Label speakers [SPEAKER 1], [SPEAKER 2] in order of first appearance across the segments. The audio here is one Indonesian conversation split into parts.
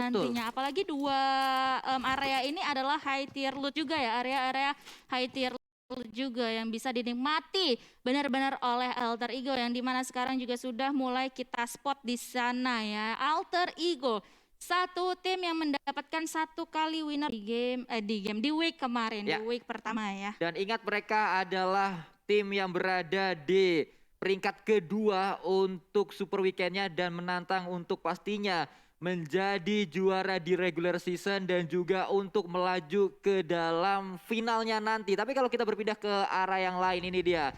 [SPEAKER 1] Betul.
[SPEAKER 2] nantinya. Apalagi dua area ini adalah high tier loot juga ya, area-area high tier loot juga yang bisa dinikmati benar-benar oleh Alter Ego yang dimana sekarang juga sudah mulai kita spot di sana ya. Alter Ego satu tim yang mendapatkan satu kali winner di week kemarin, di
[SPEAKER 1] Ya,
[SPEAKER 2] week pertama ya.
[SPEAKER 1] dan ingat mereka adalah tim yang berada di peringkat kedua untuk Super Weekend-nya dan menantang untuk pastinya menjadi juara di regular season dan juga untuk melaju ke dalam finalnya nanti. Tapi kalau kita berpindah ke arah yang lain, ini dia.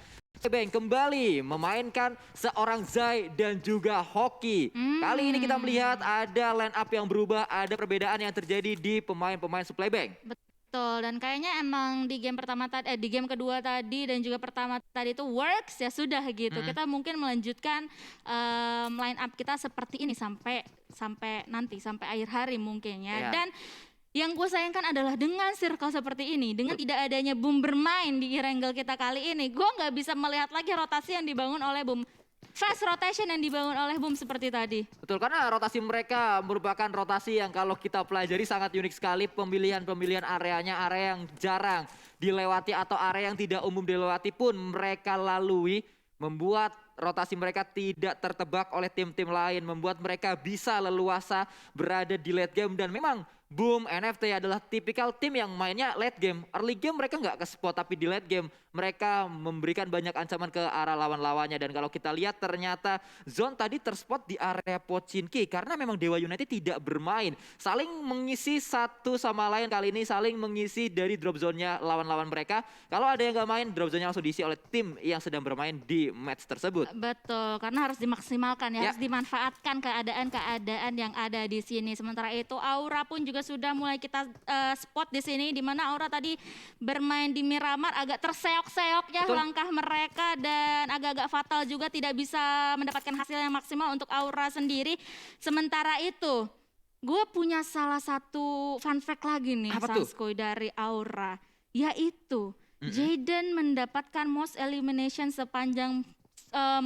[SPEAKER 1] Bang kembali memainkan seorang Zai dan juga Hoki. Kali ini kita melihat ada line up yang berubah, ada perbedaan yang terjadi di pemain-pemain supply bank.
[SPEAKER 2] Betul, dan kayaknya emang di game pertama tadi, di game kedua tadi dan juga pertama tadi itu works ya sudah gitu. Kita mungkin melanjutkan line up kita seperti ini sampai nanti sampai akhir hari mungkin ya.
[SPEAKER 1] Iya.
[SPEAKER 2] Dan yang gue sayangkan adalah dengan circle seperti ini, dengan tidak adanya Boom bermain di Erangel kita kali ini, gue nggak bisa melihat lagi rotasi yang dibangun oleh Boom. Fast rotation yang dibangun oleh Boom seperti tadi.
[SPEAKER 1] Betul, karena rotasi mereka merupakan rotasi yang kalau kita pelajari sangat unik sekali. Pemilihan areanya, area yang jarang dilewati atau area yang tidak umum dilewati pun mereka lalui. Membuat rotasi mereka tidak tertebak oleh tim-tim lain. Membuat mereka bisa leluasa berada di late game. Dan memang Boom NFT adalah tipikal tim yang mainnya late game. Early game mereka nggak ke spot, tapi di late game mereka memberikan banyak ancaman ke arah lawan-lawannya. Dan kalau kita lihat ternyata Zone tadi terspot di area Pochinki. Karena memang Dewa United tidak bermain. Saling mengisi satu sama lain, kali ini saling mengisi dari drop zone-nya lawan-lawan mereka. Kalau ada yang nggak main, drop zone-nya langsung diisi oleh tim yang sedang bermain di match tersebut.
[SPEAKER 2] Betul, karena harus dimaksimalkan ya, harus dimanfaatkan keadaan-keadaan yang ada di sini. Sementara itu Aura pun juga sudah mulai kita spot di sini, di mana Aura tadi bermain di Miramar agak terseok-seok ya langkah mereka dan agak-agak fatal juga, tidak bisa mendapatkan hasil yang maksimal untuk Aura sendiri. Sementara itu, gue punya salah satu fun fact lagi nih, Sanskoy, dari Aura, yaitu Jaden mendapatkan most elimination sepanjang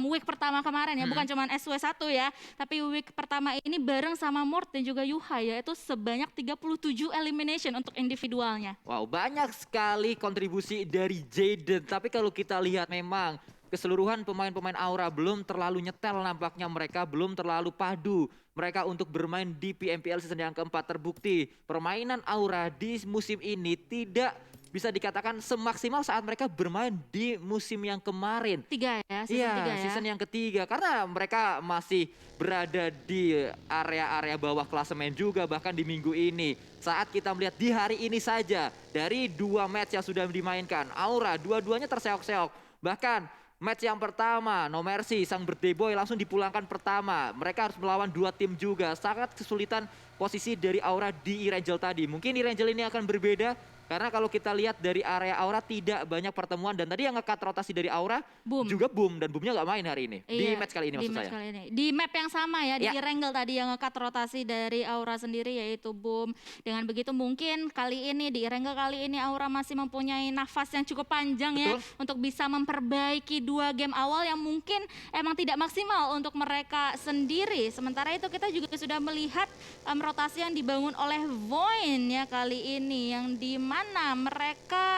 [SPEAKER 2] week pertama kemarin ya, bukan cuma SW1 ya, tapi week pertama ini bareng sama Mort dan juga Yuha ya, itu sebanyak 37 elimination untuk individualnya.
[SPEAKER 1] Wow, banyak sekali kontribusi dari Jaden, tapi kalau kita lihat memang keseluruhan pemain-pemain Aura belum terlalu nyetel nampaknya, mereka belum terlalu padu. Mereka untuk bermain di PMPL season yang keempat, terbukti permainan Aura di musim ini tidak bisa dikatakan semaksimal saat mereka bermain di musim yang kemarin. Season yang ketiga. Karena mereka masih berada di area-area bawah klasemen juga, bahkan di minggu ini. Saat kita melihat di hari ini saja, dari 2 match yang sudah dimainkan, Aura dua-duanya terseok-seok. Bahkan match yang pertama, No Mercy, sang birthday boy langsung dipulangkan pertama. Mereka harus melawan 2 tim juga. Sangat kesulitan posisi dari Aura di Erangel tadi. Mungkin Erangel ini akan berbeda. Karena kalau kita lihat dari area Aura tidak banyak pertemuan. Dan tadi yang nge-cut rotasi dari Aura juga Boom. Dan Boomnya nggak main hari ini. Di match kali ini maksud saya.
[SPEAKER 2] Di map yang sama ya, di Erangel tadi yang nge-cut rotasi dari Aura sendiri yaitu Boom. Dengan begitu mungkin kali ini di Erangel kali ini Aura masih mempunyai nafas yang cukup panjang ya. Untuk bisa memperbaiki 2 game awal yang mungkin emang tidak maksimal untuk mereka sendiri. Sementara itu kita juga sudah melihat rotasi yang dibangun oleh Voin ya kali ini. Yang di mana mereka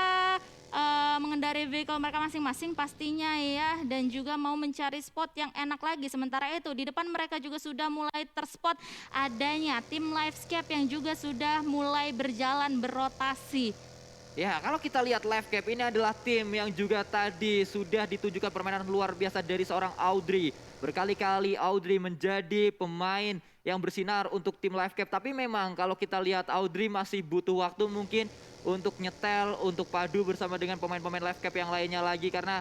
[SPEAKER 2] mengendarai vehicle mereka masing-masing pastinya ya, dan juga mau mencari spot yang enak lagi. Sementara itu di depan mereka juga sudah mulai terspot adanya tim Livescape yang juga sudah mulai berjalan berotasi.
[SPEAKER 1] Ya, kalau kita lihat Livescape ini adalah tim yang juga tadi sudah ditunjukkan permainan luar biasa dari seorang Audrey. Berkali-kali Audrey menjadi pemain yang bersinar untuk tim Livescape. Tapi memang kalau kita lihat Audrey masih butuh waktu mungkin untuk nyetel, untuk padu bersama dengan pemain-pemain Livescape yang lainnya lagi. Karena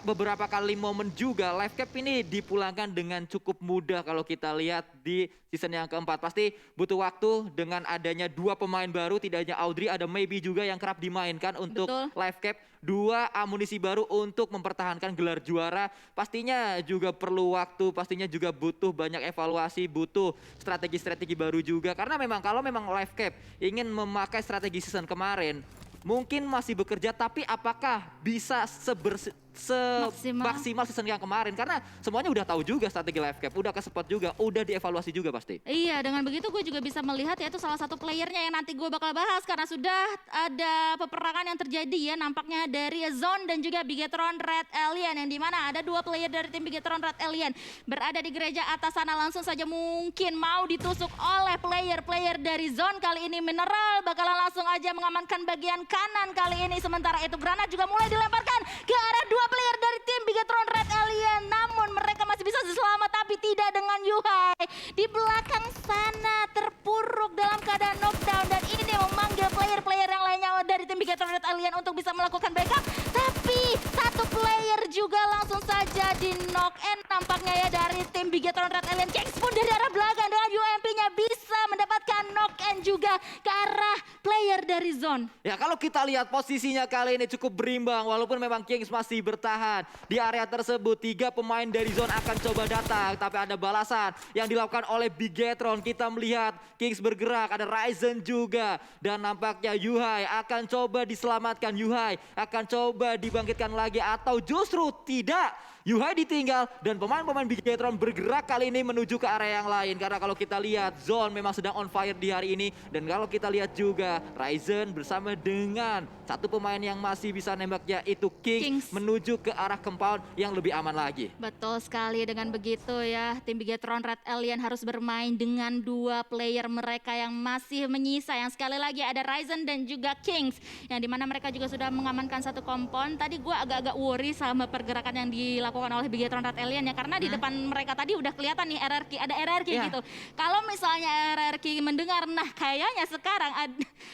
[SPEAKER 1] beberapa kali momen juga Livescape ini dipulangkan dengan cukup mudah kalau kita lihat di season yang keempat. Pasti butuh waktu dengan adanya 2 pemain baru, tidak hanya Audrey, ada Maybe juga yang kerap dimainkan untuk Livescape. 2 amunisi baru untuk mempertahankan gelar juara. Pastinya juga perlu waktu, pastinya juga butuh banyak evaluasi, butuh strategi-strategi baru juga. Karena memang kalau memang Livescape ingin memakai strategi season kemarin, mungkin masih bekerja, tapi apakah bisa semaksimal season yang kemarin. Karena semuanya udah tahu juga strategi live cap, udah ke spot juga, udah dievaluasi juga pasti.
[SPEAKER 2] Iya, dengan begitu gue juga bisa melihat yaitu salah satu playernya yang nanti gue bakal bahas karena sudah ada peperangan yang terjadi ya nampaknya dari Zone dan juga Bigetron Red Alien yang dimana ada 2 player dari tim Bigetron Red Alien berada di gereja atas sana, langsung saja mungkin mau ditusuk oleh player-player dari Zone. Kali ini Mineral bakalan langsung aja mengamankan bagian kanan kali ini, sementara itu granat juga mulai dilemparkan ke arah 2 player dari tim Bigetron Red Alien, namun mereka masih bisa selamat tapi tidak dengan Yuhai. Di belakang sana terpuruk dalam keadaan knockdown dan ini memanggil player-player yang lainnya dari tim Bigetron Red Alien untuk bisa melakukan backup, tapi satu player juga langsung saja di knock and nampaknya ya dari tim Bigetron Red Alien. Kings pun dari arah belakang dengan UMP-nya bisa mendapatkan knock and juga ke arah player dari Zone.
[SPEAKER 1] Ya kalau kita lihat posisinya kali ini cukup berimbang walaupun memang Kings masih bertahan di area tersebut. 3 pemain dari Zone akan coba datang tapi ada balasan yang dilakukan oleh Bigetron. Kita melihat Kings bergerak, ada Ryzen juga dan nampaknya Yuhai akan coba diselamatkan. Yuhai akan coba dibangkitkan lagi atau justru tidak. Yuhai ditinggal dan pemain-pemain Bigetron bergerak kali ini menuju ke area yang lain. Karena kalau kita lihat Zone memang sedang on fire di hari ini. Dan kalau kita lihat juga Ryzen bersama dengan satu pemain yang masih bisa nembak yaitu Kings menuju ke arah compound yang lebih aman lagi.
[SPEAKER 2] Betul sekali, dengan begitu ya tim Bigetron Red Alien harus bermain dengan 2 player mereka yang masih menyisa. Yang sekali lagi ada Ryzen dan juga Kings. Yang dimana mereka juga sudah mengamankan satu compound. Tadi gue agak-agak worry sama pergerakan yang dilakukan oleh Bigetron Red Alien ya, karena di depan mereka tadi udah kelihatan nih RRQ gitu. Kalau misalnya RRQ mendengar, nah kayaknya sekarang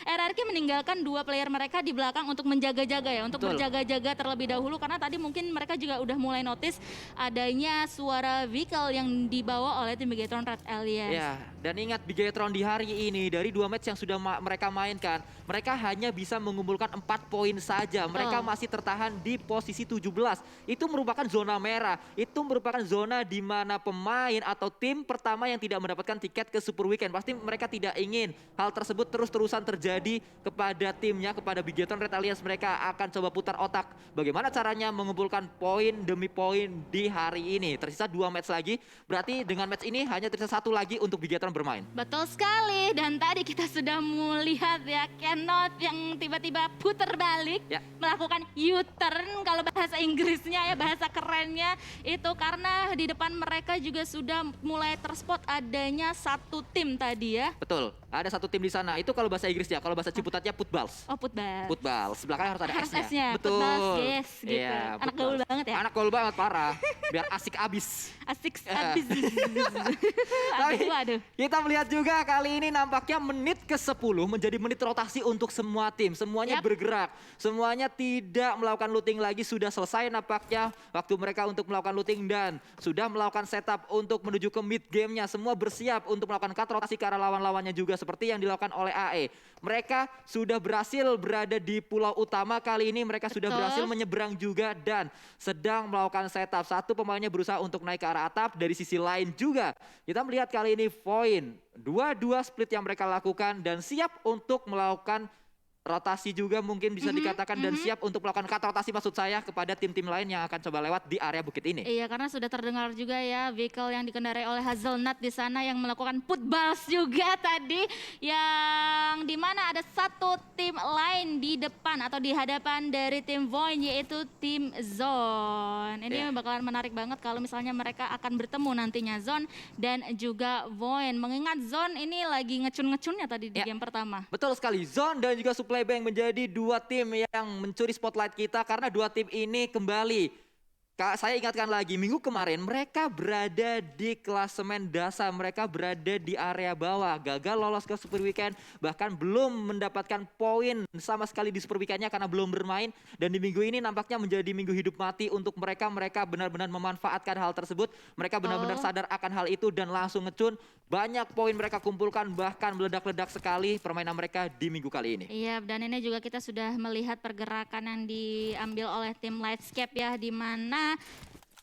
[SPEAKER 2] RRQ meninggalkan 2 player mereka di belakang untuk menjaga-jaga ya, untuk berjaga-jaga terlebih dahulu karena tadi mungkin mereka juga udah mulai notice adanya suara vehicle yang dibawa oleh tim Bigetron Red Alien.
[SPEAKER 1] Ya, dan ingat Bigetron di hari ini dari 2 match yang sudah mereka mainkan, mereka hanya bisa mengumpulkan 4 poin saja. Mereka masih tertahan di posisi 17. Itu merupakan zona merah. Itu merupakan zona di mana pemain atau tim pertama yang tidak mendapatkan tiket ke Super Weekend. Pasti mereka tidak ingin hal tersebut terus-terusan terjadi kepada timnya, kepada Bigetron Red Alliance. Mereka akan coba putar otak bagaimana caranya mengumpulkan poin demi poin di hari ini. Tersisa 2 match lagi, berarti dengan match ini hanya tersisa 1 lagi untuk Bigetron bermain.
[SPEAKER 2] Betul sekali, dan tadi kita sudah melihat ya Cannot yang tiba-tiba putar balik, melakukan U-turn kalau bahasa Inggrisnya ya, bahasa kerennya itu karena di depan mereka juga sudah mulai terspot adanya satu tim tadi ya.
[SPEAKER 1] Betul, ada satu tim di sana. Itu kalau bahasa Inggrisnya, kalau bahasa Ciputatnya Putbals.
[SPEAKER 2] Oh, Putbals.
[SPEAKER 1] Putbals, belakangnya harus ada S-nya.
[SPEAKER 2] Betul. Putbals, yes gitu.
[SPEAKER 1] Iya,
[SPEAKER 2] anak gaul banget ya.
[SPEAKER 1] Anak gaul banget, parah. Biar asik abis.
[SPEAKER 2] Asik abis.
[SPEAKER 1] Tapi
[SPEAKER 2] aduh.
[SPEAKER 1] kita melihat juga kali ini nampaknya menit ke-10 menjadi menit rotasi untuk semua tim. Semuanya bergerak, semuanya tidak melakukan looting lagi. Sudah selesai nampaknya waktu mereka untuk melakukan looting dan sudah melakukan setup untuk menuju ke mid gamenya. Semua bersiap untuk melakukan cut rotasi ke arah lawan-lawannya juga seperti yang dilakukan oleh AE. Mereka sudah berhasil berada di pulau utama kali ini. Mereka sudah berhasil menyeberang juga dan sedang melakukan setup. Satu pemainnya berusaha untuk naik ke arah atap. Dari sisi lain juga kita melihat kali ini Void. 2-2 split yang mereka lakukan dan siap untuk melakukan rotasi juga mungkin bisa dikatakan dan siap untuk melakukan cut rotasi maksud saya kepada tim-tim lain yang akan coba lewat di area bukit ini.
[SPEAKER 2] Iya, karena sudah terdengar juga ya vehicle yang dikendarai oleh Hazelnut di sana yang melakukan putballs juga tadi, yang dimana ada satu tim lain di depan atau di hadapan dari tim Void yaitu tim Zone. Ini bakalan menarik banget kalau misalnya mereka akan bertemu nantinya Zone dan juga Void. Mengingat Zone ini lagi ngecun-ngecunnya tadi di game pertama.
[SPEAKER 1] Betul sekali, Zone dan juga Playbank menjadi 2 tim yang mencuri spotlight kita karena 2 tim ini kembali. Saya ingatkan lagi, minggu kemarin mereka berada di klasemen dasar, mereka berada di area bawah, gagal lolos ke Super Weekend, bahkan belum mendapatkan poin sama sekali di Super Weekendnya karena belum bermain. Dan di minggu ini nampaknya menjadi minggu hidup mati untuk mereka. Mereka benar-benar memanfaatkan hal tersebut, mereka benar-benar sadar akan hal itu dan langsung ngecun. Banyak poin mereka kumpulkan, bahkan meledak-ledak sekali permainan mereka di minggu kali ini.
[SPEAKER 2] Iya, dan ini juga kita sudah melihat pergerakan yang diambil oleh tim Lightscape ya, di mana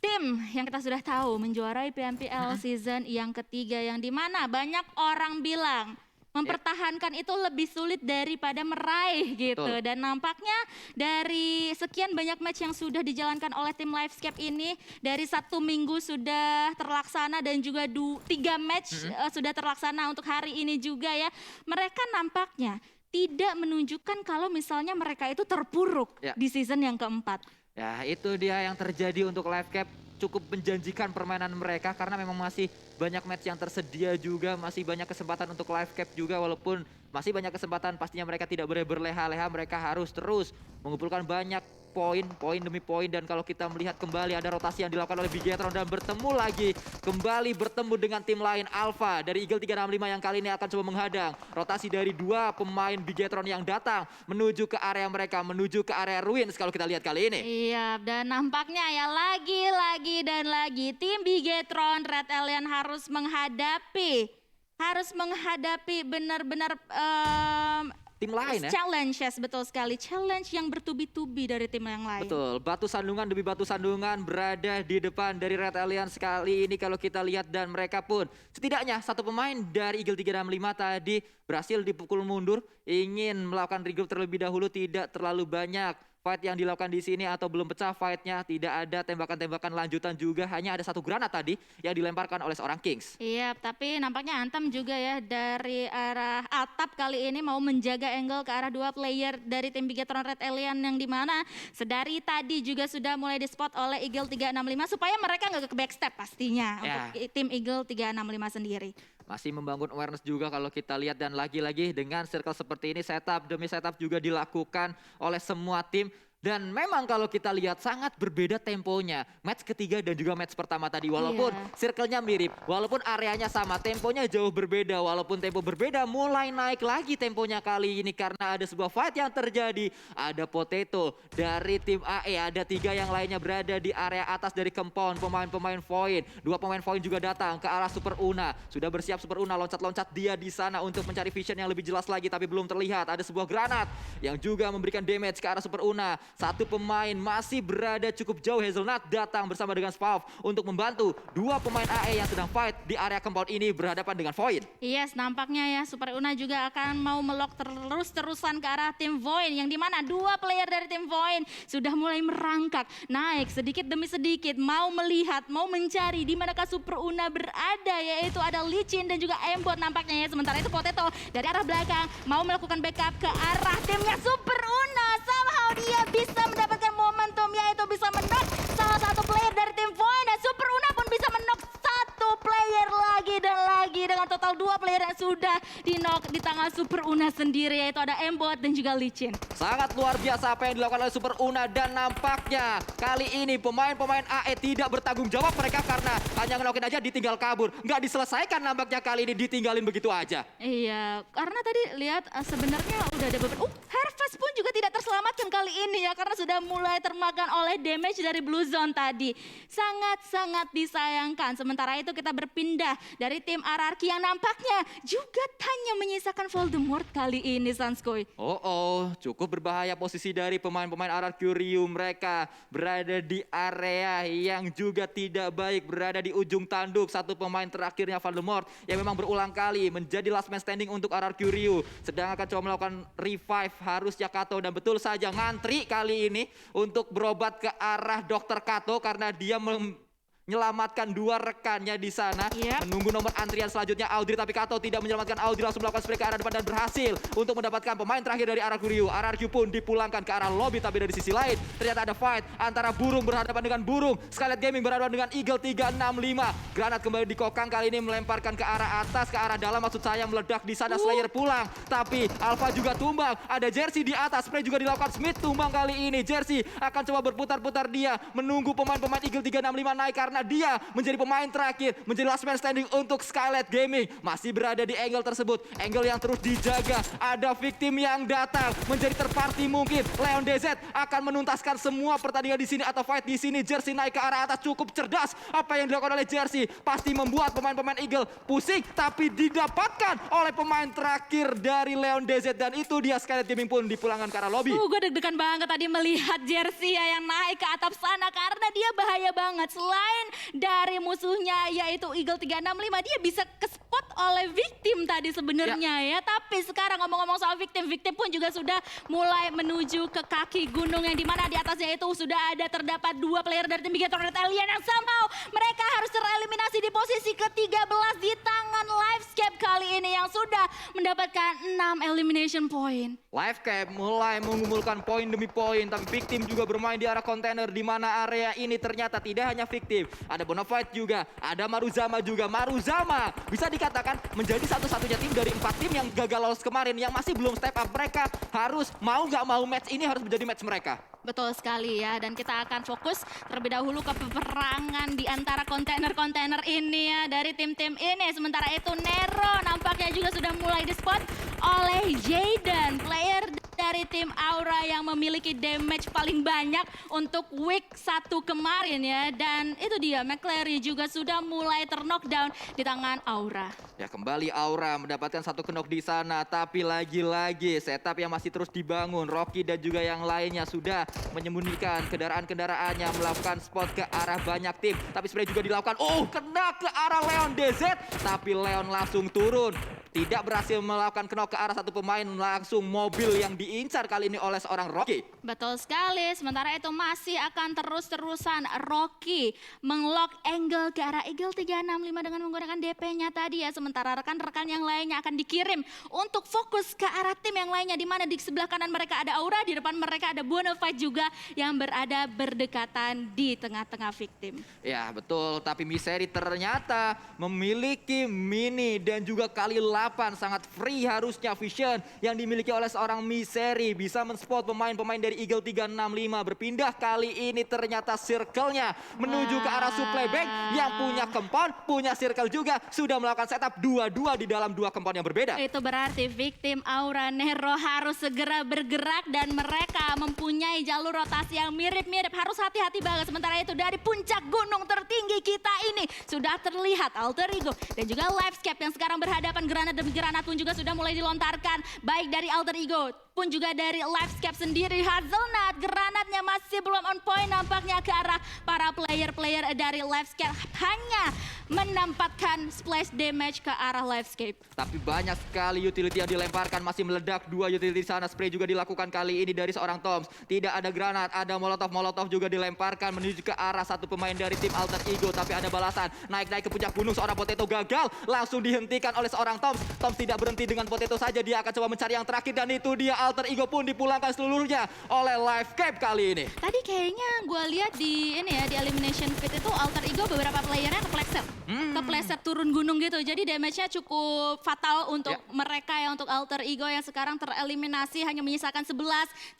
[SPEAKER 2] tim yang kita sudah tahu menjuarai PMPL season yang ketiga, yang dimana banyak orang bilang Mempertahankan itu lebih sulit daripada meraih gitu.
[SPEAKER 1] Betul.
[SPEAKER 2] Dan nampaknya dari sekian banyak match yang sudah dijalankan oleh tim Livescape ini, dari 1 minggu sudah terlaksana dan juga 3 match sudah terlaksana untuk hari ini juga ya. Mereka nampaknya tidak menunjukkan kalau misalnya mereka itu terpuruk
[SPEAKER 1] Ya.
[SPEAKER 2] di season yang keempat.
[SPEAKER 1] Ya itu dia yang terjadi untuk Livecap. Cukup menjanjikan permainan mereka karena memang masih banyak match yang tersedia juga, masih banyak kesempatan untuk Livecap juga, walaupun masih banyak kesempatan pastinya mereka tidak boleh berleha-leha, mereka harus terus mengumpulkan banyak poin demi poin. Dan kalau kita melihat kembali ada rotasi yang dilakukan oleh Bigetron dan kembali bertemu dengan tim lain Alpha dari Eagle 365 yang kali ini akan coba menghadang. Rotasi dari 2 pemain Bigetron yang datang menuju ke area mereka, menuju ke area Ruins kalau kita lihat kali ini.
[SPEAKER 2] Iya, dan nampaknya ya lagi dan lagi tim Bigetron Red Alien harus menghadapi benar-benar
[SPEAKER 1] Tim lain ya.
[SPEAKER 2] challenge, yes, betul sekali. Challenge yang bertubi-tubi dari tim yang lain.
[SPEAKER 1] Betul, batu sandungan demi batu sandungan berada di depan dari Red Alliance kali ini kalau kita lihat. Dan mereka pun setidaknya 1 pemain dari Eagle 365 tadi berhasil dipukul mundur. Ingin melakukan regroup terlebih dahulu, tidak terlalu banyak fight yang dilakukan di sini atau belum pecah fightnya. Tidak ada tembakan-tembakan lanjutan juga, hanya ada 1 granat tadi yang dilemparkan oleh seorang Kings.
[SPEAKER 2] Iya, tapi nampaknya Anthem juga ya dari arah atap kali ini mau menjaga angle ke arah 2 player dari tim Bigetron Red Alien, yang dimana sedari tadi juga sudah mulai di-spot oleh Eagle 365 supaya mereka nggak ke backstep pastinya
[SPEAKER 1] Ya.
[SPEAKER 2] untuk tim Eagle 365 sendiri.
[SPEAKER 1] Masih membangun awareness juga kalau kita lihat, dan lagi-lagi dengan circle seperti ini setup demi setup juga dilakukan oleh semua tim. Dan memang kalau kita lihat sangat berbeda temponya match ketiga dan juga match pertama tadi, walaupun circle-nya mirip, walaupun areanya sama, temponya jauh berbeda. Walaupun tempo berbeda, mulai naik lagi temponya kali ini karena ada sebuah fight yang terjadi. Ada Potato dari tim AE, ada 3 yang lainnya berada di area atas dari compound pemain-pemain Void. 2 pemain Void juga datang ke arah Super Una. Sudah bersiap Super Una, loncat-loncat dia di sana untuk mencari vision yang lebih jelas lagi, tapi belum terlihat. Ada sebuah granat yang juga memberikan damage ke arah Super Una. 1 pemain masih berada cukup jauh, Hazelnut datang bersama dengan Spalv untuk membantu 2 pemain AE yang sedang fight di area compound ini berhadapan dengan Void.
[SPEAKER 2] Yes, nampaknya ya Super Una juga akan mau melok terus-terusan ke arah tim Void, yang dimana 2 player dari tim Void sudah mulai merangkak naik sedikit demi sedikit, mau melihat, mau mencari di manakah Super Una berada, yaitu ada Licin dan juga Embot nampaknya ya. Sementara itu Potato dari arah belakang mau melakukan backup ke arah timnya Super Una. Somehow dia bisa mendapatkan momentum, yaitu bisa menok salah satu player dari tim Void, dan Super Una pun bisa menok 1 player lagi dan lagi, dengan total 2 player yang sudah dinok di tangan Super Una sendiri, yaitu ada Embot dan juga Licin.
[SPEAKER 1] Sangat luar biasa apa yang dilakukan oleh Super Una, dan nampaknya kali ini pemain-pemain AE tidak bertanggung jawab mereka karena hanya ngelokin aja ditinggal kabur. Nggak diselesaikan nampaknya kali ini, ditinggalin begitu aja.
[SPEAKER 2] Iya, karena tadi lihat sebenarnya udah ada beberapa. Harvest pun juga tidak terselamatkan kali ini ya, karena sudah mulai termakan oleh damage dari Blue Zone tadi. Sangat-sangat disayangkan. Sementara itu kita berpindah dari tim Ararki yang nampaknya juga hanya menyisakan Voldemort kali ini, Sanskoy.
[SPEAKER 1] Cukup berbahaya posisi dari pemain-pemain RRQ Ryu. Mereka berada di area yang juga tidak baik, berada di ujung tanduk. 1 pemain terakhirnya Voldemort yang memang berulang kali menjadi last man standing untuk RRQ Ryu. Sedang akan coba melakukan revive harusnya Kato, dan betul saja ngantri kali ini untuk berobat ke arah Dr. Kato karena dia menyelamatkan 2 rekannya di sana. Menunggu nomor antrian selanjutnya Audrey, tapi Kato tidak menyelamatkan Audrey, langsung melakukan spray ke arah depan dan berhasil untuk mendapatkan pemain terakhir dari RRQ Ryu. RRQ pun dipulangkan ke arah lobby, tapi dari sisi lain ternyata ada fight antara burung berhadapan dengan burung. Skylight Gaming berhadapan dengan Eagle 365. Granat kembali dikokang kali ini, melemparkan ke arah atas, ke arah dalam maksud saya, meledak di sana. Slayer pulang, tapi Alpha juga tumbang. Ada Jersey di atas, spray juga dilakukan. Smith tumbang kali ini. Jersey akan coba berputar-putar dia, menunggu pemain-pemain Eagle 365 naik karena dia menjadi pemain terakhir, menjadi last man standing untuk Skylight Gaming. Masih berada di angle tersebut, angle yang terus dijaga. Ada victim yang datang menjadi terparty mungkin. Leon DZ akan menuntaskan semua pertandingan di sini atau fight di sini. Jersey naik ke arah atas, cukup cerdas apa yang dilakukan oleh Jersey. Pasti membuat pemain-pemain Eagle pusing, tapi didapatkan oleh pemain terakhir dari Leon DZ, dan itu dia Skylight Gaming pun dipulangkan ke arah lobby.
[SPEAKER 2] Gue deg-degan banget tadi melihat Jersey ya yang naik ke atap sana, karena dia bahaya banget. Selain poin dari musuhnya yaitu Eagle 365. Dia bisa ke spot oleh Victim tadi sebenarnya ya. Tapi sekarang ngomong-ngomong soal Victim pun juga sudah mulai menuju ke kaki gunung yang dimana di atasnya itu sudah ada terdapat 2 player dari tim Bigetron Red Alien yang somehow mereka harus tereliminasi di posisi ke-13 di tangan Livescape kali ini yang sudah mendapatkan 6 elimination point.
[SPEAKER 1] Livescape mulai mengumpulkan poin demi poin, tapi Victim juga bermain di arah kontainer di mana area ini ternyata tidak hanya Victim, ada Bonafide juga, ada Maruzama juga. Maruzama bisa dikatakan menjadi satu-satunya tim dari 4 tim yang gagal lolos kemarin yang masih belum step up. Mereka harus mau nggak mau match ini harus menjadi match mereka.
[SPEAKER 2] Betul sekali ya, dan kita akan fokus terlebih dahulu ke peperangan di antara kontainer-kontainer ini ya dari tim-tim ini. Sementara itu Nero nampaknya juga sudah mulai di-spot oleh Jaden, player dari tim Aura yang memiliki damage paling banyak untuk week 1 kemarin ya. Dan itu dia, McClary juga sudah mulai terknockdown di tangan Aura.
[SPEAKER 1] Ya, kembali Aura mendapatkan satu knock di sana, tapi lagi-lagi setup yang masih terus dibangun. Rocky dan juga yang lainnya sudah menyembunyikan kendaraan-kendaraannya, melakukan spot ke arah banyak tim. Tapi spray juga dilakukan, kena ke arah Leon DZ, tapi Leon langsung turun. Tidak berhasil melakukan knock ke arah satu pemain, langsung mobil yang diincar kali ini oleh seorang Rocky.
[SPEAKER 2] Betul sekali, sementara itu masih akan terus-terusan Rocky menglock angle ke arah Eagle 365 dengan menggunakan DP-nya tadi ya. Sementara rekan-rekan yang lainnya akan dikirim untuk fokus ke arah tim yang lainnya, di mana di sebelah kanan mereka ada Aura, di depan mereka ada Bonafide juga yang berada berdekatan di tengah-tengah Victim.
[SPEAKER 1] Ya betul, tapi Misery ternyata memiliki mini dan juga kali 8 sangat free harusnya vision yang dimiliki oleh seorang Misery. Bisa men-spot pemain-pemain dari Eagle 365. Berpindah kali ini ternyata circle-nya menuju ke arah supply bank yang punya compound, punya circle juga. Sudah melakukan setup dua-dua di dalam 2 compound yang berbeda.
[SPEAKER 2] Itu berarti Victim, Aura, Nero harus segera bergerak dan mereka mempunyai jalur rotasi yang mirip-mirip. Harus hati-hati banget. Sementara itu dari puncak gunung tertinggi kita ini sudah terlihat Alter Ego dan juga Livescape yang sekarang berhadapan. Granat demi granat pun juga sudah mulai dilontarkan, baik dari Alter Ego pun juga dari Livescape sendiri. Hazelnut granatnya masih belum on point nampaknya ke arah para player-player dari Livescape, hanya menempatkan splash damage ke arah Livescape.
[SPEAKER 1] Tapi banyak sekali utility yang dilemparkan, masih meledak 2 utility di sana. Spray juga dilakukan kali ini dari seorang Toms. Tidak ada granat, ada molotov juga dilemparkan menuju ke arah satu pemain dari tim Alter Ego. Tapi ada balasan, naik-naik ke puncak gunung, seorang Potato gagal, langsung dihentikan oleh seorang Toms. Toms tidak berhenti dengan Potato saja, dia akan coba mencari yang terakhir dan itu dia. Alter Ego pun dipulangkan seluruhnya oleh Livescape kali ini.
[SPEAKER 2] Tadi kayaknya gue lihat di ini ya, di elimination fit itu Alter Ego beberapa playernya kepleset. Kepleset turun gunung gitu. Jadi damage-nya cukup fatal untuk mereka ya, untuk Alter Ego yang sekarang tereliminasi, hanya menyisakan 11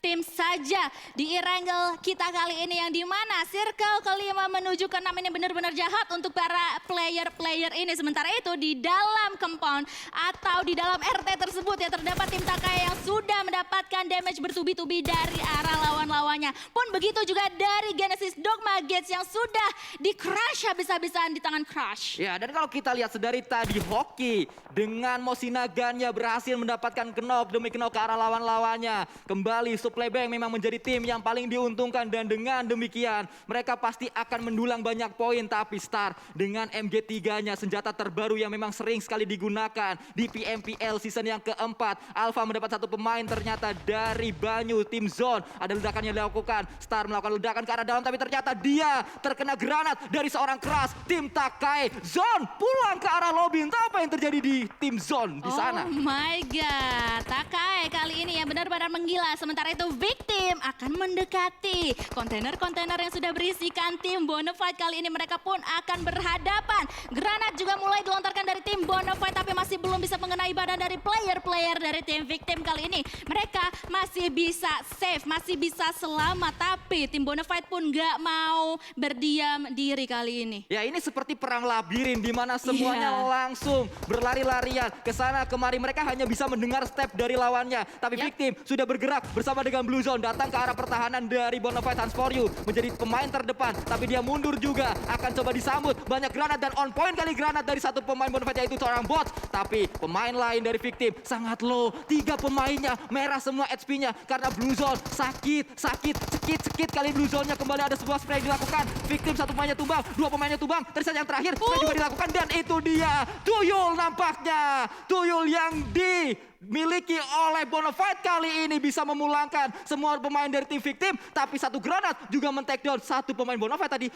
[SPEAKER 2] tim saja di Erangel kita kali ini, yang dimana circle kelima menuju ke 6 ini benar-benar jahat untuk para player-player ini. Sementara itu di dalam compound atau di dalam RT tersebut ya, terdapat tim Takai yang sudah mendapatkan damage bertubi-tubi dari arah lawan-lawannya. Pun begitu juga dari Genesis Dogma Gates yang sudah di-crush habis-habisan di tangan Crush.
[SPEAKER 1] Ya, dan kalau kita lihat sedari tadi Hoki dengan Moshinagannya berhasil mendapatkan knock demi knock ke arah lawan-lawannya. Kembali Supply Bank memang menjadi tim yang paling diuntungkan, dan dengan demikian mereka pasti akan mendulang banyak poin. Tapi Star dengan MG3-nya, senjata terbaru yang memang sering sekali digunakan di PMPL season yang keempat. Alpha mendapat satu pemain ternyata dari Banyu, tim Zone. Ada ledakan yang dilakukan, Star melakukan ledakan ke arah dalam, tapi ternyata dia terkena granat dari seorang Crush. Tim Takai, Zone pulang ke arah lobby. Entah apa yang terjadi di tim Zone di sana.
[SPEAKER 2] Oh my god, Takai kali ini yang benar-benar menggila. Sementara itu Victim akan mendekati kontainer-kontainer yang sudah berisikan tim Bonafide. Kali ini mereka pun akan berhadapan. Granat juga mulai dilontarkan dari tim Bonafide, tapi masih belum bisa mengenai badan dari player-player dari tim Victim. Kali ini mereka masih bisa save, masih bisa selamat, tapi tim Bonafide pun gak mau berdiam diri kali ini.
[SPEAKER 1] Ya, ini seperti perang labirin di mana semuanya langsung berlari-larian ke sana kemari. Mereka hanya bisa mendengar step dari lawannya. Tapi Victim sudah bergerak bersama dengan Blue Zone datang ke arah pertahanan dari Bonafide Hunt for You menjadi pemain terdepan. Tapi dia mundur juga, akan coba disambut. Banyak granat dan on point kali granat dari satu pemain Bonafide yaitu seorang bot. Tapi pemain lain dari Victim sangat low. 3 pemainnya merah semua HP-nya karena Blue Zone sakit kali Blue Zone-nya. Kembali ada sebuah spray dilakukan. Victim satu pemainnya tumbang, 2 pemainnya tumbang. Tersisa yang terakhir spray juga dilakukan dan itu dia Tuyul nampaknya. Tuyul yang dimiliki oleh Bonafide kali ini bisa memulangkan semua pemain dari tim Victim. Tapi satu granat juga men-take down satu pemain Bonafide tadi.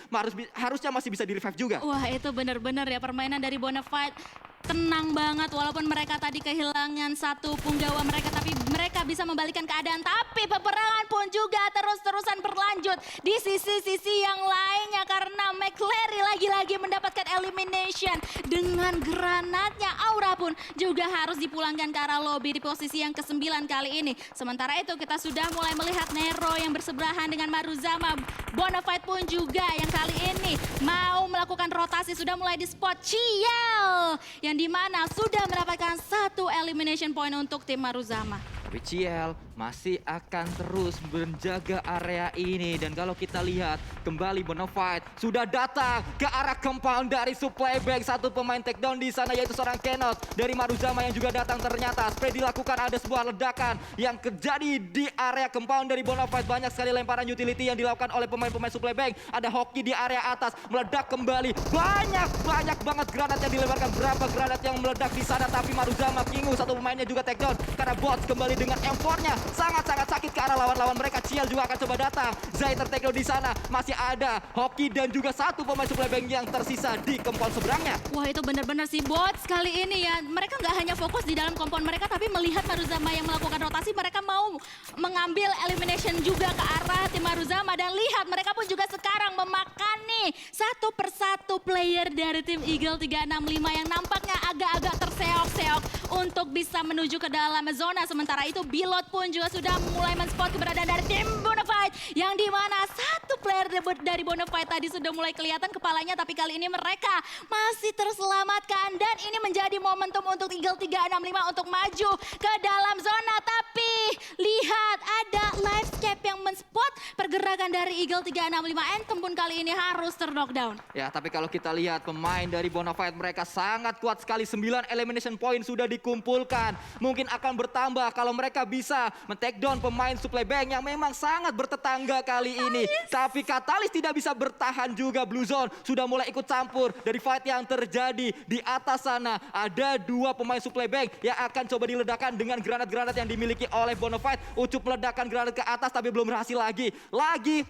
[SPEAKER 1] Harusnya masih bisa di-revive juga.
[SPEAKER 2] Wah, itu benar-benar ya permainan dari Bonafide. Tenang banget walaupun mereka tadi kehilangan satu punggawa mereka, tapi mereka bisa membalikan keadaan. Tapi peperangan pun juga terus-terusan berlanjut di sisi-sisi yang lainnya karena McClary lagi-lagi mendapatkan elimination dengan granatnya. Aura pun juga harus dipulangkan ke arah lobby di posisi yang ke-9 kali ini. Sementara itu kita sudah mulai melihat Nero yang bersebelahan dengan Maruzama. Bonafide pun juga yang kali ini mau melakukan rotasi, sudah mulai di spot Ciel yang dimana sudah mendapatkan satu elimination point untuk tim Maruzama.
[SPEAKER 1] Tapi Ciel masih akan terus menjaga area ini. Dan kalau kita lihat kembali Bonafide sudah datang ke arah compound dari supply bank. Satu pemain takedown di sana yaitu seorang Kenos dari Maruzama yang juga datang. Ternyata spray dilakukan, ada sebuah ledakan yang terjadi di area compound dari Bonafide. Banyak sekali lemparan utility yang dilakukan oleh pemain-pemain supply bank. Ada hoki di area atas, meledak kembali. Banyak banget granat yang dilemparkan. Berapa granat yang meledak di sana, tapi Maruzama Kingu satu pemainnya juga takedown karena bots kembali dengan M4-nya sangat-sangat sakit ke arah lawan-lawan mereka. Ciel juga akan coba datang. Zai tertackle di sana. Masih ada Hoki dan juga satu pemain supply bank yang tersisa di compound seberangnya.
[SPEAKER 2] Wah, itu benar-benar si bots kali ini ya. Mereka nggak hanya fokus di dalam compound mereka, tapi melihat Maruzama yang melakukan rotasi, mereka mau mengambil elimination juga ke arah tim Maruzama. Dan lihat mereka pun juga sekarang memakani satu persatu player dari tim Eagle 365 yang nampaknya agak-agak terseok-seok untuk bisa menuju ke dalam zona. Sementara itu Bilot pun juga sudah mulai men-spot keberadaan dari tim Bonafide yang dimana satu player dari Bonafide tadi sudah mulai kelihatan kepalanya, tapi kali ini mereka masih terselamatkan dan ini menjadi momentum untuk Eagle 365 untuk maju ke dalam zona. Tapi lihat ada Livescape yang men-spot pergerakan dari Eagle 365. Anthem pun kali ini harus ter-knockdown.
[SPEAKER 1] Ya, tapi kalau kita lihat pemain dari Bonafide mereka sangat kuat sekali. 9 elimination point sudah dikumpulkan. Mungkin akan bertambah kalau mereka bisa men-take down pemain supply bank yang memang sangat bertetangga kali ini. Tapi Katalis tidak bisa bertahan juga. Blue Zone sudah mulai ikut campur dari fight yang terjadi di atas sana. Ada 2 pemain supply bank yang akan coba diledakkan dengan granat-granat yang dimiliki oleh Bonafide. Ucup meledakkan granat ke atas tapi belum berhasil lagi. Lagi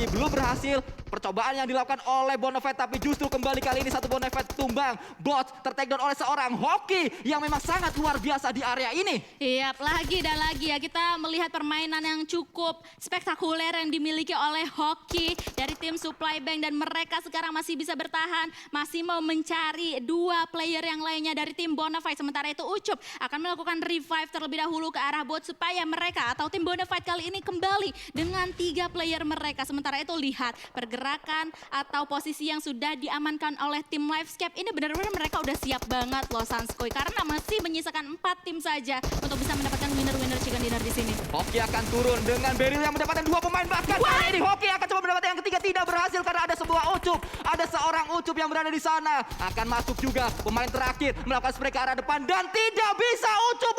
[SPEAKER 1] belum berhasil. Percobaan yang dilakukan oleh Bonafide tapi justru kembali kali ini satu Bonafide tumbang. Bot ter-take down oleh seorang Hoki yang memang sangat luar biasa di area ini.
[SPEAKER 2] Iya, lagi dan lagi ya kita melihat permainan yang cukup spektakuler yang dimiliki oleh Hoki dari tim Supply Bank dan mereka sekarang masih bisa bertahan, masih mau mencari 2 player yang lainnya dari tim Bonafide. Sementara itu Ucup akan melakukan revive terlebih dahulu ke arah bot supaya mereka atau tim Bonafide kali ini kembali dengan 3 player mereka. Sementara itu lihat pergerakan atau posisi yang sudah diamankan oleh tim Livescape ini benar-benar mereka udah siap banget loh Sanskoy karena masih menyisakan 4 tim saja untuk bisa mendapatkan winner-winner chicken dinner di sini.
[SPEAKER 1] Hoki akan turun dengan Beryl yang mendapatkan 2 pemain, bahkan kali ini Hoki akan coba mendapatkan yang ketiga, tidak berhasil karena ada sebuah Ucup. Ada seorang Ucup yang berada di sana. Akan masuk juga pemain terakhir melakukan spray ke arah depan dan tidak bisa Ucup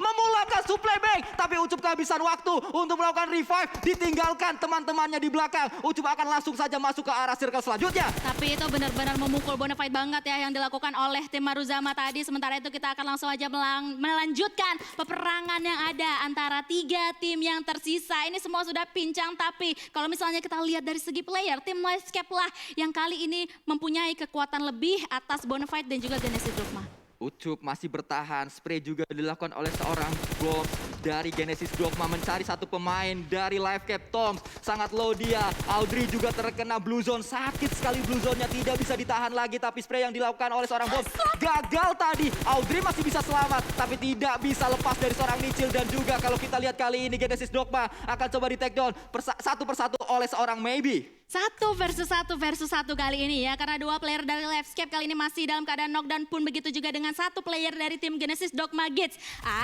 [SPEAKER 1] memulangkan supply bank. Tapi Ucup kehabisan waktu untuk melakukan revive, ditinggalkan teman-temannya di belakang. Ucup akan langsung saja masuk ke arah circle selanjutnya.
[SPEAKER 2] Tapi itu benar-benar memukul Bonafide banget ya yang dilakukan oleh tim Maruzama tadi. Sementara itu kita akan langsung aja melanjutkan peperangan yang ada antara 3 tim yang tersisa. Ini semua sudah pincang, tapi kalau misalnya kita lihat dari segi player, tim Livescape lah yang kali ini mempunyai kekuatan lebih atas Bonafide dan juga Genesis Dogma.
[SPEAKER 1] Ucup masih bertahan, spray juga dilakukan oleh seorang Bob dari Genesis Dogma mencari satu pemain dari Livescape. Tom sangat low dia. Audrey juga terkena Blue Zone, sakit sekali Blue Zone-nya, tidak bisa ditahan lagi. Tapi spray yang dilakukan oleh seorang Bob gagal tadi. Audrey masih bisa selamat, tapi tidak bisa lepas dari seorang Nichil. Dan juga kalau kita lihat kali ini Genesis Dogma akan coba di take down satu persatu oleh seorang Maybe.
[SPEAKER 2] 1 versus 1 kali ini ya, karena 2 player dari Livescape kali ini masih dalam keadaan knockdown, pun begitu juga dengan 1 player dari tim Genesis Dogma Gates.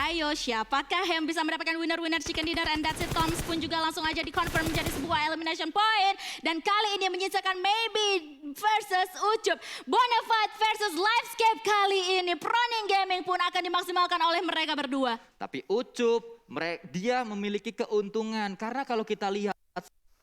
[SPEAKER 2] Ayo, siapakah yang bisa mendapatkan winner chicken dinner, and that's it. Toms pun juga langsung aja dikonfirm menjadi sebuah elimination point, dan kali ini menyisakan Maybe versus Ucup. Bonafide versus Livescape kali ini, Proning Gaming pun akan dimaksimalkan oleh mereka berdua.
[SPEAKER 1] Tapi Ucup, dia memiliki keuntungan karena kalau kita lihat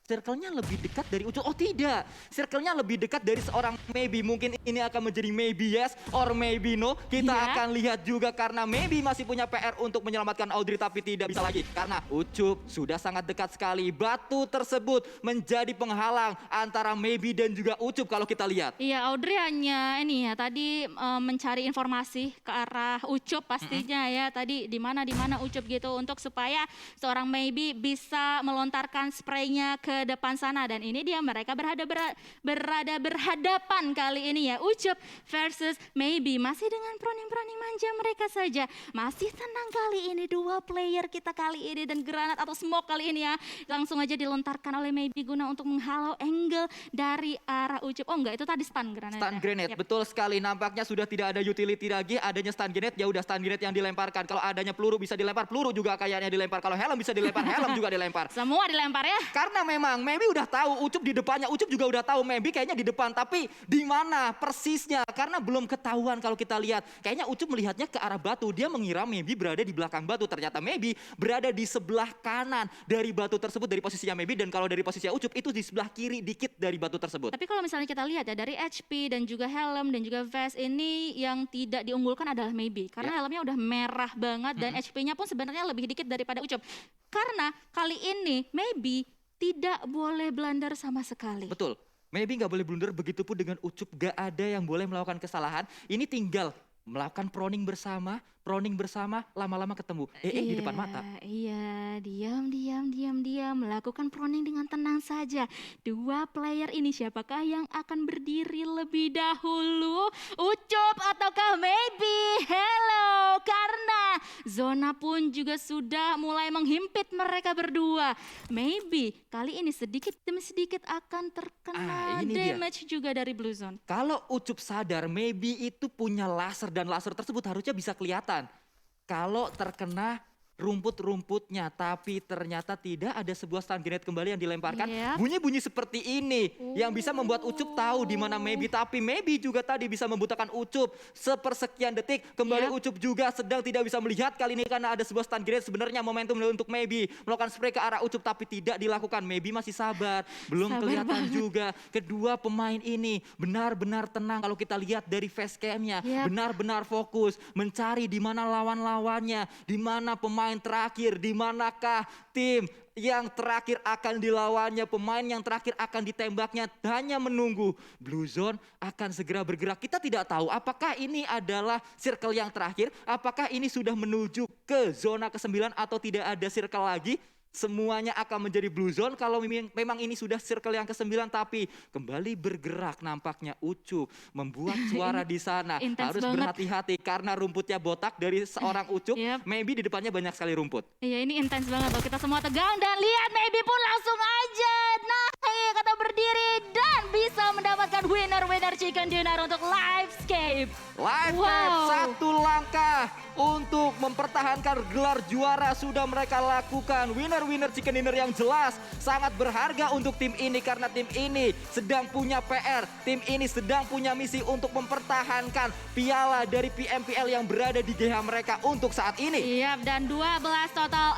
[SPEAKER 1] circle-nya lebih dekat dari Ucup. Oh tidak, circle-nya lebih dekat dari seorang Maybe. Mungkin ini akan menjadi maybe yes or maybe no. Kita akan lihat juga karena Maybe masih punya PR untuk menyelamatkan Audrey, tapi tidak bisa lagi. Karena Ucup sudah sangat dekat sekali. Batu tersebut menjadi penghalang antara Maybe dan juga Ucup kalau kita lihat.
[SPEAKER 2] Iya, Audrey hanya ini ya tadi mencari informasi ke arah Ucup pastinya ya. Tadi di mana Ucup gitu, untuk supaya seorang Maybe bisa melontarkan spraynya ke depan sana, dan ini dia mereka berada berhadapan kali ini ya. Ucup versus Maybe masih dengan proning manja mereka saja. Masih tenang kali ini 2 player kita kali ini, dan granat atau smoke kali ini ya langsung aja dilontarkan oleh Maybe guna untuk menghalau angle dari arah Ucup. Oh enggak, itu tadi stun granat.
[SPEAKER 1] Stun grenade, betul sekali. Nampaknya sudah tidak ada utility lagi, adanya stun grenade. Ya udah, stun grenade yang dilemparkan. Kalau adanya peluru bisa dilempar, peluru juga kayaknya dilempar. Kalau helm bisa dilempar, helm juga dilempar.
[SPEAKER 2] Semua dilempar ya.
[SPEAKER 1] Karena memang Maybe udah tahu Ucup di depannya, Ucup juga udah tahu Maybe kayaknya di depan, tapi di mana persisnya karena belum ketahuan. Kalau kita lihat kayaknya Ucup melihatnya ke arah batu, dia mengira Maybe berada di belakang batu, ternyata Maybe berada di sebelah kanan dari batu tersebut, dari posisinya Maybe, dan kalau dari posisinya Ucup itu di sebelah kiri dikit dari batu tersebut.
[SPEAKER 2] Tapi kalau misalnya kita lihat ya dari HP dan juga helm dan juga vest ini, yang tidak diunggulkan adalah Maybe karena helmnya udah merah banget, dan HP-nya pun sebenarnya lebih dikit daripada Ucup. Karena kali ini Maybe tidak boleh blunder sama sekali.
[SPEAKER 1] Betul, Maybe nggak boleh blunder, begitu pun dengan Ucup gak ada yang boleh melakukan kesalahan. Ini tinggal melakukan proning bersama, lama-lama ketemu. Di depan mata.
[SPEAKER 2] Iya, diam, melakukan proning dengan tenang saja. 2 player ini siapakah yang akan berdiri lebih dahulu? Ucup ataukah Maybe? Hello, karena zona pun juga sudah mulai menghimpit mereka berdua. Maybe kali ini sedikit demi sedikit akan terkena damage juga dari Blue Zone.
[SPEAKER 1] Kalau Ucup sadar Maybe itu punya laser, dan laser tersebut harusnya bisa kelihatan kalau terkena rumput-rumputnya, tapi ternyata tidak, ada sebuah stun grenade kembali yang dilemparkan. Bunyi-bunyi seperti ini yang bisa membuat Ucup tahu di mana Maybe, tapi Maybe juga tadi bisa membutakan Ucup sepersekian detik. Kembali Ucup juga sedang tidak bisa melihat kali ini karena ada sebuah stun grenade. Sebenarnya momentum untuk Maybe melakukan spray ke arah Ucup, tapi tidak dilakukan. Maybe masih sabar, belum kelihatan juga. Kedua pemain ini benar-benar tenang kalau kita lihat dari facecam-nya, benar-benar fokus mencari di mana lawan-lawannya, di mana pemain terakhir, di manakah tim yang terakhir akan dilawannya, pemain yang terakhir akan ditembaknya, hanya menunggu Blue Zone akan segera bergerak. Kita tidak tahu apakah ini adalah circle yang terakhir, apakah ini sudah menuju ke zona ke-9 atau tidak ada circle lagi. Semuanya akan menjadi Blue Zone kalau memang ini sudah circle yang ke-9, tapi kembali bergerak nampaknya Ucup membuat suara di sana. Harus berhati-hati karena rumputnya botak dari seorang Ucup. Maybe di depannya banyak sekali rumput.
[SPEAKER 2] Iya, ini intens banget loh. Kita semua tegang dan lihat Maybe pun langsung aja naik atau berdiri dan bisa mendapatkan winner chicken dinner untuk Livescape.
[SPEAKER 1] Livescape satu langkah untuk mempertahankan gelar juara sudah mereka lakukan. Winner chicken dinner yang jelas sangat berharga untuk tim ini karena tim ini sedang punya PR. Tim ini sedang punya misi untuk mempertahankan piala dari PMPL yang berada di GH mereka untuk saat ini.
[SPEAKER 2] Iya, dan 12 total